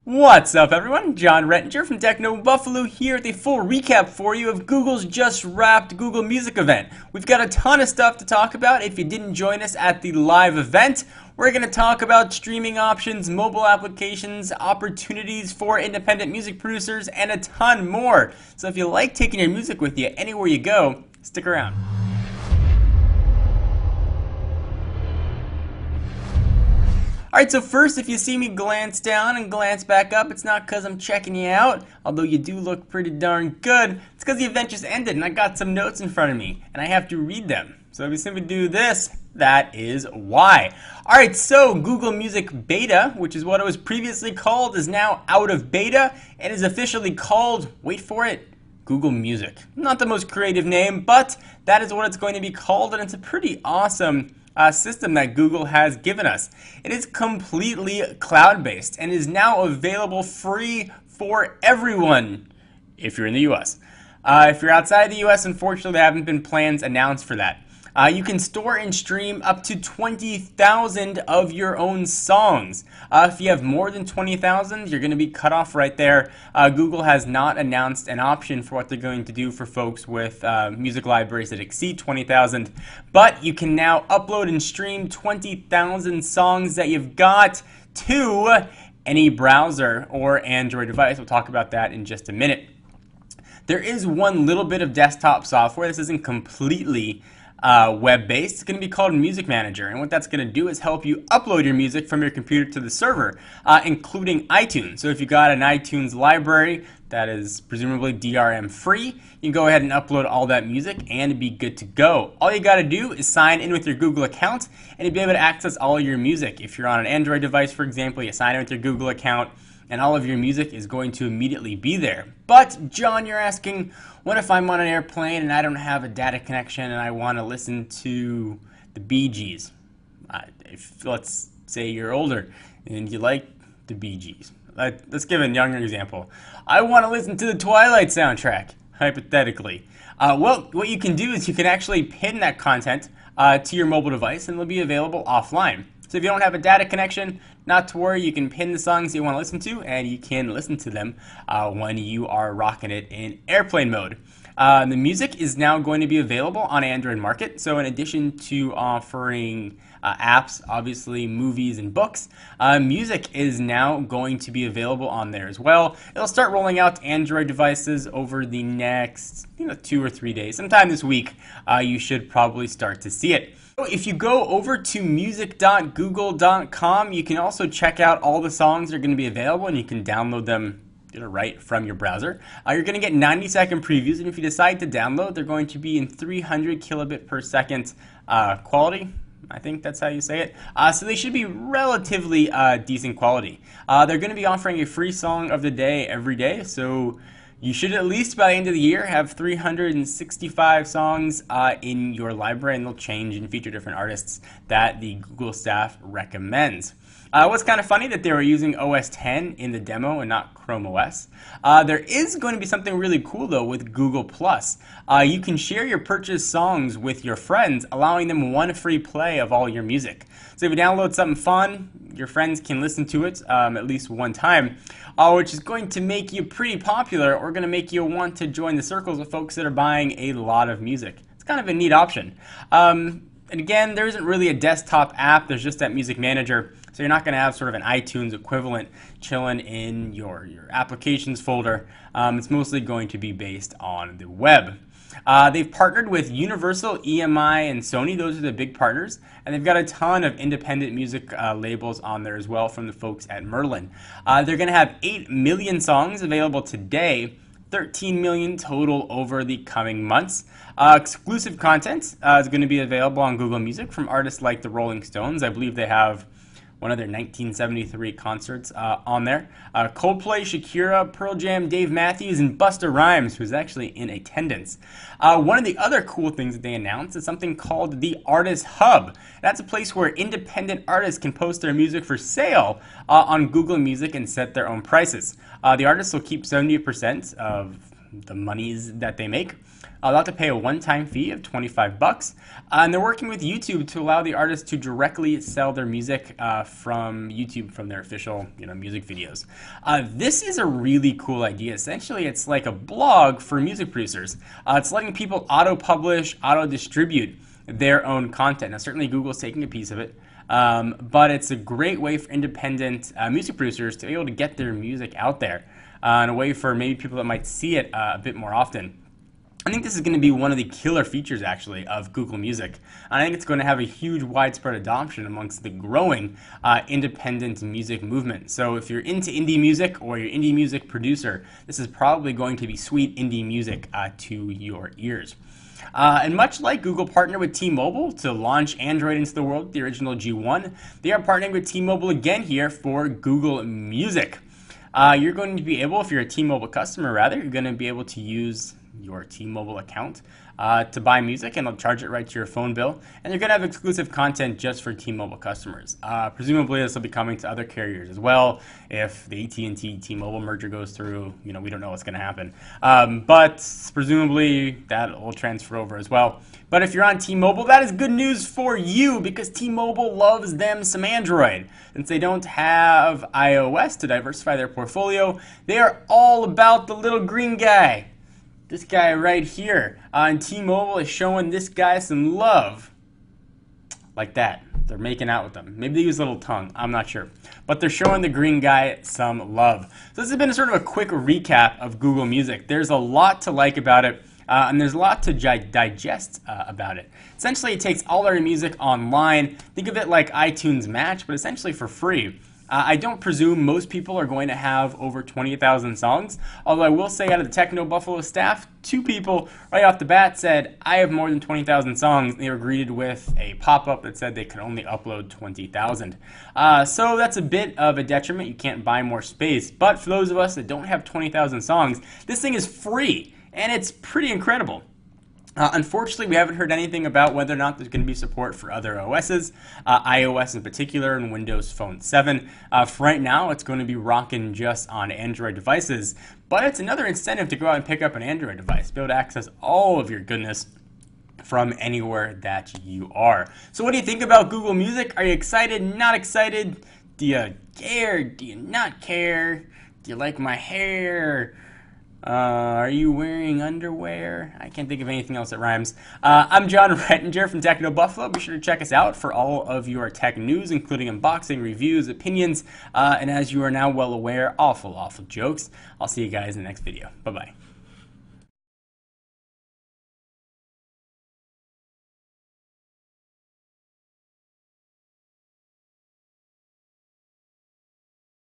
What's up, everyone? John Rettinger from Techno Buffalo here with a full recap for you of Google's just wrapped Google Music event. We've got a ton of stuff to talk about. If you didn't join us at the live event, we're going to talk about streaming options, mobile applications, opportunities for independent music producers, and a ton more. So if you like taking your music with you anywhere you go, stick around. Alright, so first, if you see me glance down and glance back up, it's not because I'm checking you out, although you do look pretty darn good. It's because the event just ended and I got some notes in front of me, and I have to read them. So if you simply do this, that is why. Alright, so Google Music Beta, which is what it was previously called, is now out of beta and is officially called, wait for it, Google Music. Not the most creative name, but that is what it's going to be called, and it's a pretty awesome system that Google has given us. It is completely cloud-based and is now available free for everyone if you're in the US. If you're outside the US, unfortunately, there haven't been plans announced for that. You can store and stream up to 20,000 of your own songs. If you have more than 20,000, you're going to be cut off right there. Google has not announced an option for what they're going to do for folks with music libraries that exceed 20,000. But you can now upload and stream 20,000 songs that you've got to any browser or Android device. We'll talk about that in just a minute. There is one little bit of desktop software. This isn't completely web-based. It's going to be called Music Manager, and what that's going to do is help you upload your music from your computer to the server, including iTunes. So if you got an iTunes library that is presumably DRM free, you can go ahead and upload all that music and be good to go. All you got to do is sign in with your Google account and you'll be able to access all your music. If you're on an Android device, for example, you sign in with your Google account and all of your music is going to immediately be there. But, John, you're asking, what if I'm on an airplane and I don't have a data connection and I want to listen to the Bee Gees? If, let's say you're older and you like the Bee Gees. Let's give a younger example. I want to listen to the Twilight soundtrack, hypothetically. Well, what you can do is you can actually pin that content to your mobile device and it'll be available offline. So if you don't have a data connection, not to worry, you can pin the songs you want to listen to and you can listen to them when you are rocking it in airplane mode. The music is now going to be available on Android Market. So in addition to offering apps, obviously movies and books, music is now going to be available on there as well. It'll start rolling out to Android devices over the next 2 or 3 days. Sometime this week, you should probably start to see it. If you go over to music.google.com, you can also check out all the songs that are going to be available, and you can download them right from your browser. You're going to get 90-second previews, and if you decide to download, they're going to be in 300 kilobit per second quality. I think that's how you say it. So they should be relatively decent quality. They're going to be offering a free song of the day every day, so you should at least by the end of the year have 365 songs in your library, and they'll change and feature different artists that the Google staff recommends. What's kind of funny that they were using OS X in the demo and not Chrome OS. There is going to be something really cool though with Google+. You can share your purchased songs with your friends, allowing them one free play of all your music. So if you download something fun, your friends can listen to it at least one time, which is going to make you pretty popular or going to make you want to join the circles of folks that are buying a lot of music. It's kind of a neat option. And again, there isn't really a desktop app, there's just that Music Manager, so you're not going to have sort of an iTunes equivalent chilling in your applications folder. It's mostly going to be based on the web. They've partnered with Universal, EMI, and Sony. Those are the big partners. And they've got a ton of independent music labels on there as well from the folks at Merlin. They're going to have 8 million songs available today, 13 million total over the coming months. Exclusive content is going to be available on Google Music from artists like the Rolling Stones. I believe they have one of their 1973 concerts on there. Coldplay, Shakira, Pearl Jam, Dave Matthews, and Busta Rhymes, who's actually in attendance. One of the other cool things that they announced is something called the Artist Hub. That's a place where independent artists can post their music for sale on Google Music and set their own prices. The artists will keep 70% of the monies that they make. They'll have to pay a one-time fee of $25, and they're working with YouTube to allow the artists to directly sell their music from YouTube, from their official, music videos. This is a really cool idea. Essentially, it's like a blog for music producers. It's letting people auto-publish, auto-distribute their own content. Now, certainly Google's taking a piece of it, but it's a great way for independent music producers to be able to get their music out there, and a way for maybe people that might see it a bit more often. I think this is going to be one of the killer features, actually, of Google Music. And I think it's going to have a huge widespread adoption amongst the growing independent music movement. So if you're into indie music or you're an indie music producer, this is probably going to be sweet indie music to your ears. And much like Google partnered with T-Mobile to launch Android into the world, the original G1, they are partnering with T-Mobile again here for Google Music. You're going to be able, if you're a T-Mobile customer rather, you're going to be able to use your T-Mobile account to buy music, and they'll charge it right to your phone bill. And you're going to have exclusive content just for T-Mobile customers. Presumably, this will be coming to other carriers as well. If the AT&T T-Mobile merger goes through, we don't know what's going to happen. But presumably, that will transfer over as well. But if you're on T-Mobile, that is good news for you, because T-Mobile loves them some Android. Since they don't have iOS to diversify their portfolio, they are all about the little green guy. This guy right here. And T-Mobile is showing this guy some love. Like that. They're making out with them. Maybe they use a little tongue. I'm not sure. But they're showing the green guy some love. So this has been sort of a quick recap of Google Music. There's a lot to like about it. And there's a lot to digest about it. Essentially, it takes all our music online. Think of it like iTunes Match, but essentially for free. I don't presume most people are going to have over 20,000 songs, although I will say out of the Techno Buffalo staff, 2 people right off the bat said, I have more than 20,000 songs, and they were greeted with a pop-up that said they could only upload 20,000. So that's a bit of a detriment. You can't buy more space, but for those of us that don't have 20,000 songs, this thing is free, and it's pretty incredible. Unfortunately, we haven't heard anything about whether or not there's going to be support for other OSs, iOS in particular, and Windows Phone 7. For right now, it's going to be rocking just on Android devices, but it's another incentive to go out and pick up an Android device, be able to access all of your goodness from anywhere that you are. So what do you think about Google Music? Are you excited? Not excited? Do you care? Do you not care? Do you like my hair? Are you wearing underwear? I can't think of anything else that rhymes. I'm John Rettinger from Techno Buffalo. Be sure to check us out for all of your tech news, including unboxing, reviews, opinions, and as you are now well aware, awful jokes. I'll see you guys in the next video. Bye-bye.